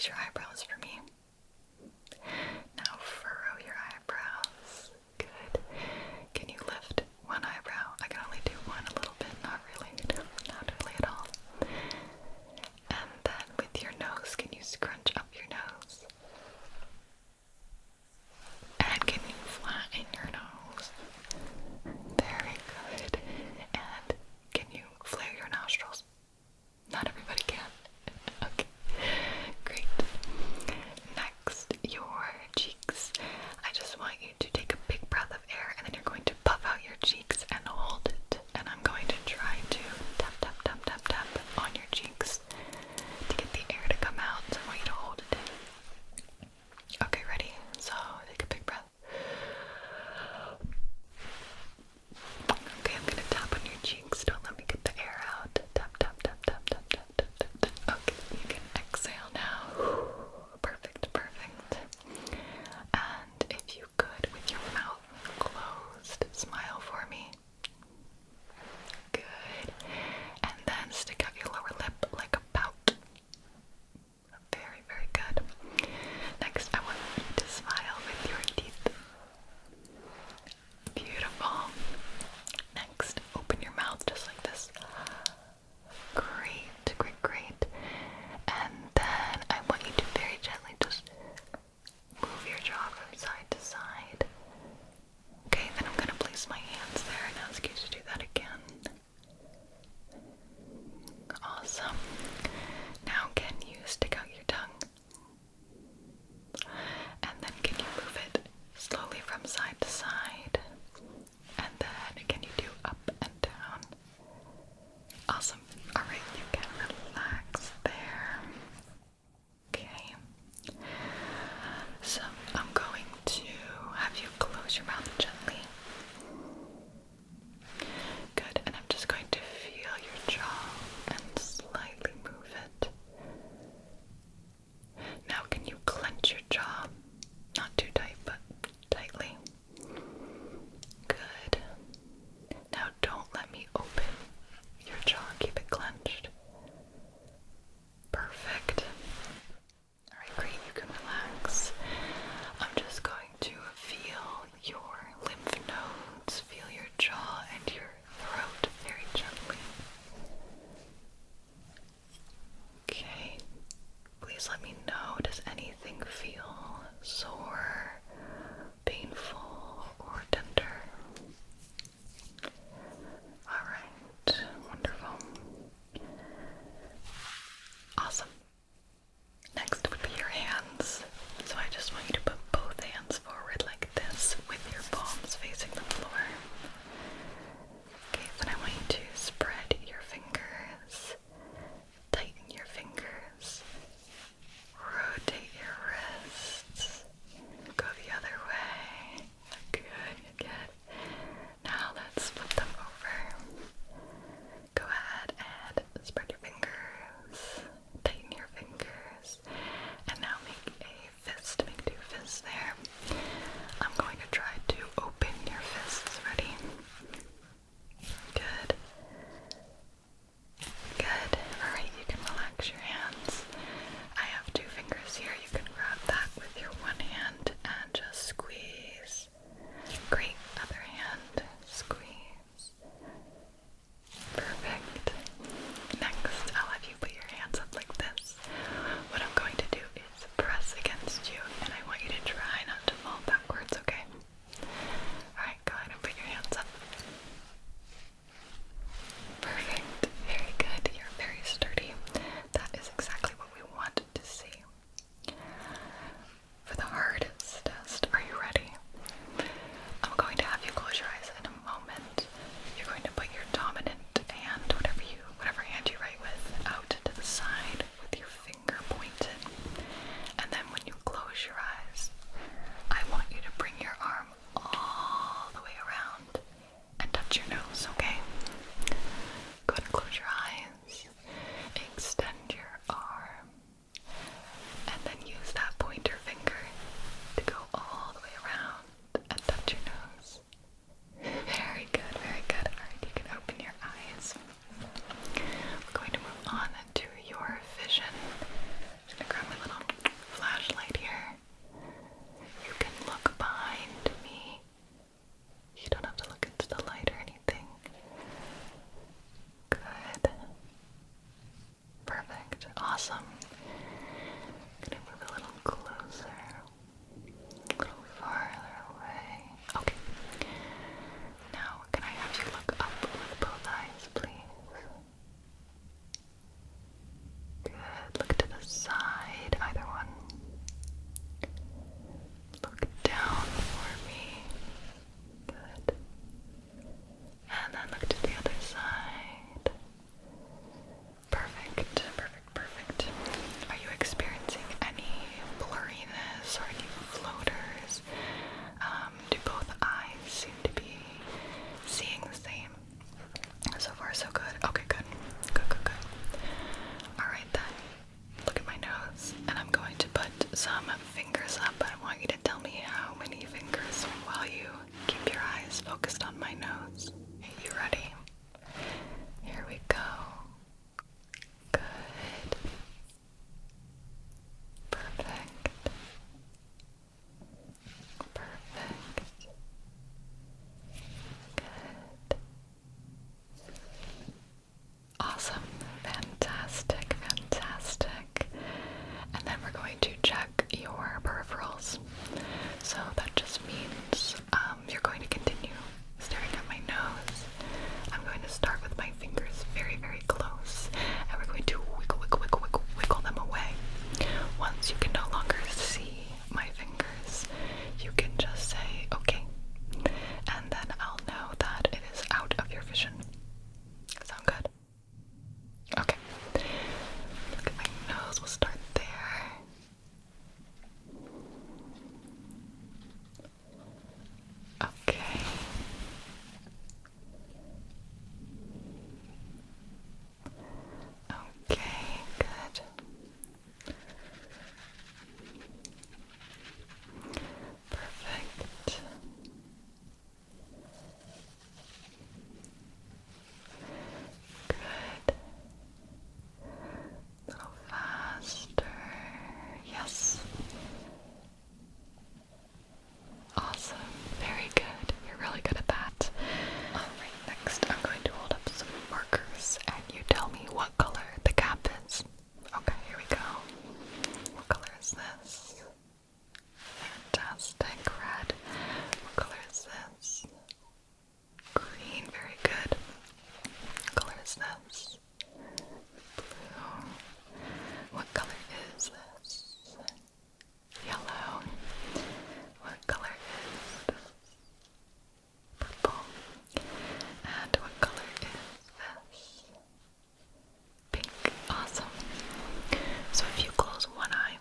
raise your eyebrows for me. Now furrow your eyebrows. Good. Can you lift one eyebrow? I can only do one a little bit, not really. Not really at all. And then with your nose, can you scrunch up your nose? And can you flatten your nose? Very good. And can you flare your nostrils? Not everybody can. Okay, great. Next, your cheeks. I just want you to take a big breath of air and then you're going to puff out your cheeks and hold it. And I'm going to try to tap, tap, tap, tap, tap on your cheeks to get the air to come out. So I want you to hold it in. Okay, ready? So take a big breath. Okay, I'm gonna tap on your cheeks. Don't let me get the air out. Tap, tap, tap, tap, tap, tap, tap, tap, tap. Okay, you can exhale now. Perfect, perfect. And if you could, with your mouth closed, smile for me. Good. And then stick out your lower lip like a pout. Very, very good. Next, I want you to smile with your teeth. Beautiful. Next, open your mouth just like this. Great, great, great. And then I want you to very gently just move your jaw from side to side. Okay, then I'm gonna place my hands there and ask you to do that again. Awesome. Now can you stick out your tongue? And then can you move it slowly from side to side? And then can you do up and down? Awesome. Alright, you can relax there. Okay. So I'm going to have you close your mouth gently. Good, and I'm just going to feel your jaw and slightly move it. Now can you clench your jaw? Not too tight, but tightly. Good. Now don't let me open your jaw. Keep it clenched. Perfect. Alright, great. You can relax. I'm just going to feel your lymph nodes, feel your jaw and your throat very gently. Okay. Please let me know, does anything feel sore, painful, or tender? Alright, wonderful. Awesome. Next would be your hands. So I just want you to put both hands forward like this with your palms facing the floor. Okay, then I want you to spread your fingers, tighten your fingers, rotate your wrists, go some fingers up. I want you to tell me how many fingers while you keep your eyes focused on my nose. Are you ready? Here we go. Good. Perfect. Perfect. Good. Awesome. Fantastic. Fantastic. And then we're going to check your peripherals. So that just means you're going to continue staring at my nose. I'm going to start with my fingers very, very close, and we're going to wiggle them away. Once you can no longer see my fingers, you can just say, okay, and then I'll know that it is out of your vision. Sound good? Okay. Look at my nose, we'll start there. Okay. Okay, good. Perfect. Good. A little faster. Yes. Awesome. Very good. You're really good at that. Alright, next I'm going to hold up some markers and you tell me what color the cap is. Okay, here we go. What color is this? Fantastic. Red. What color is this? Green. Very good. What color is this? Blue. What color is this? Yellow. What color is this? Purple. And what color is this? Pink. Awesome. So if you close one eye,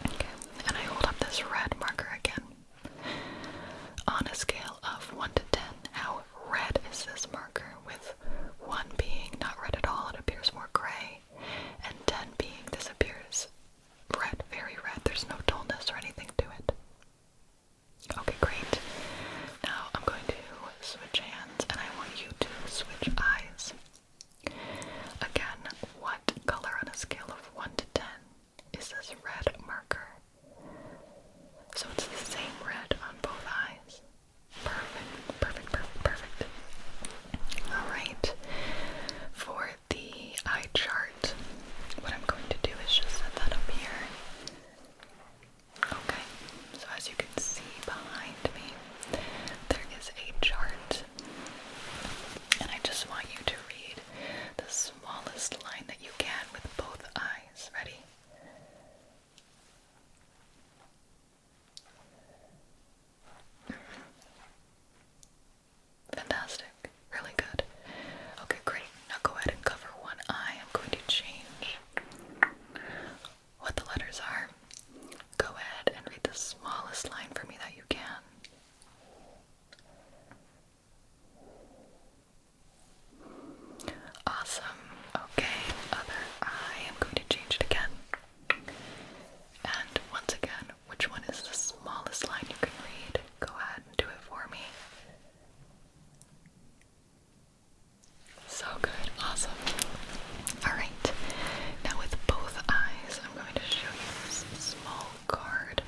okay, and I hold up this red marker again, on a scale of 1 to 10, how red is this marker? With 1 being not red at all, it appears more gray, and 10 being this appears red, very red. There's no dullness or anything to it. Okay, great. Now I'm going to switch hands and I want you to switch eyes. Again, what color on a scale of 1 to 10 is this red marker? So it's the same red on both eyes. Perfect, perfect, perfect, perfect. Alright, for the eye chart, what I'm going to do is just set that up here. Okay, so as you can see behind me, there is a chart, and I just want you to read the smallest line that you can with both eyes. Ready? Fantastic. Really good. Okay, great. Now go ahead and cover one eye. I'm going to change what the letters are. Go ahead and read the smallest line for me that you can. Awesome. Okay, other eye. I'm going to change it again. And once again, which one is the smallest line you can read? Go ahead and do it for me. So good. Awesome. Alright. Now with both eyes, I'm going to show you this small card.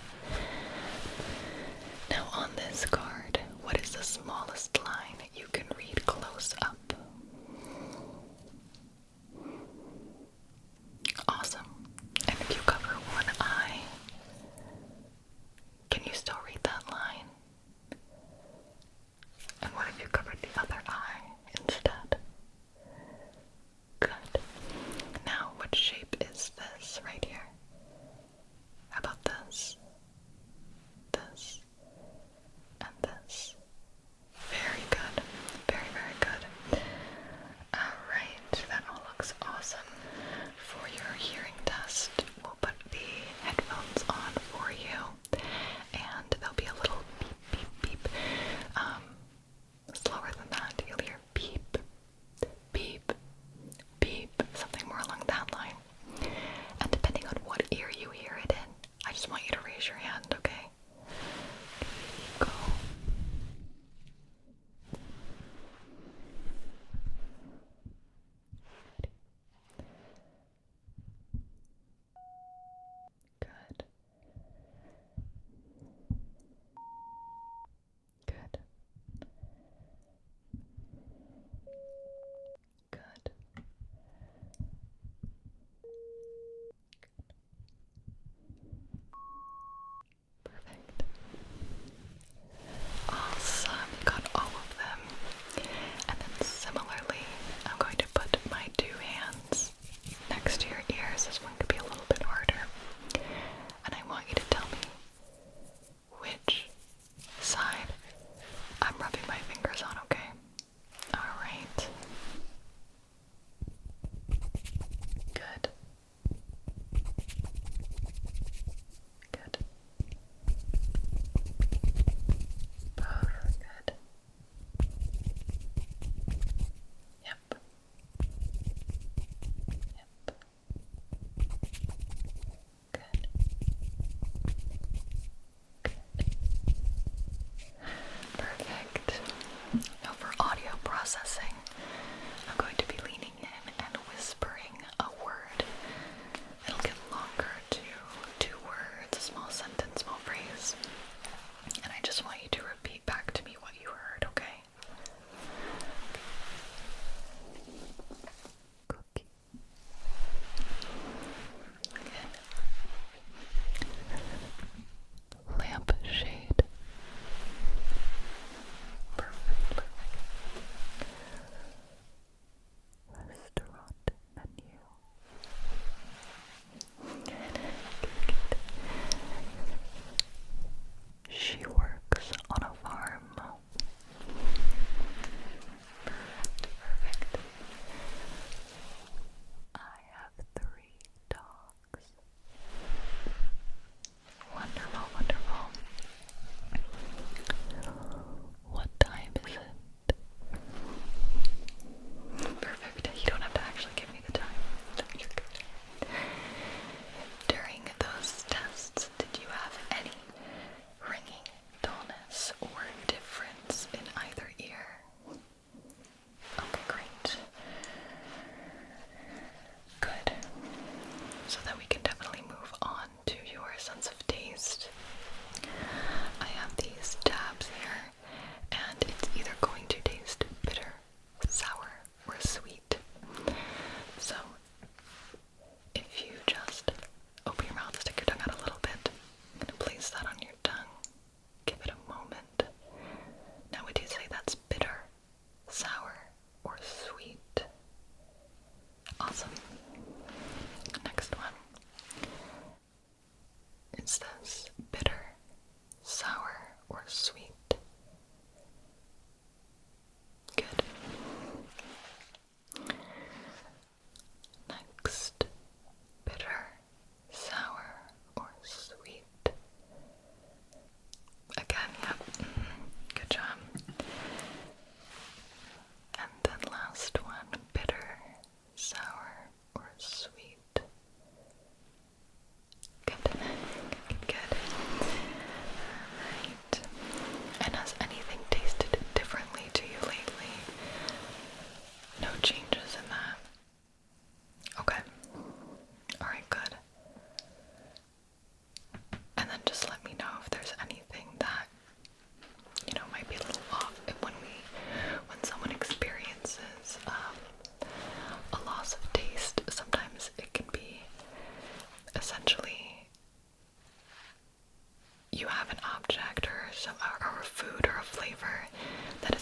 Now on this card, what is the smallest line you can read close up? Awesome. And if you cover one eye, can you still read that line? And what if you covered the other eye instead? Good. Now, what shape is this right here? How about this? This? And this? Very good. Very, very good. Alright, that all looks awesome. For your hearing test, we'll put the headphones on for you, and Is this bitter, sour, or sweet? Good. Next, bitter, sour, or sweet? Again, yep. Good job. And then last one, bitter, sour, or sweet? Good. Good. Alright. And has anything tasted differently to you lately? No changes in that? Okay. Alright, good. And then just let me know if there's anything that, might be a little off. And when someone experiences a loss of taste, sometimes it can be essentially you have an object or a food or a flavor that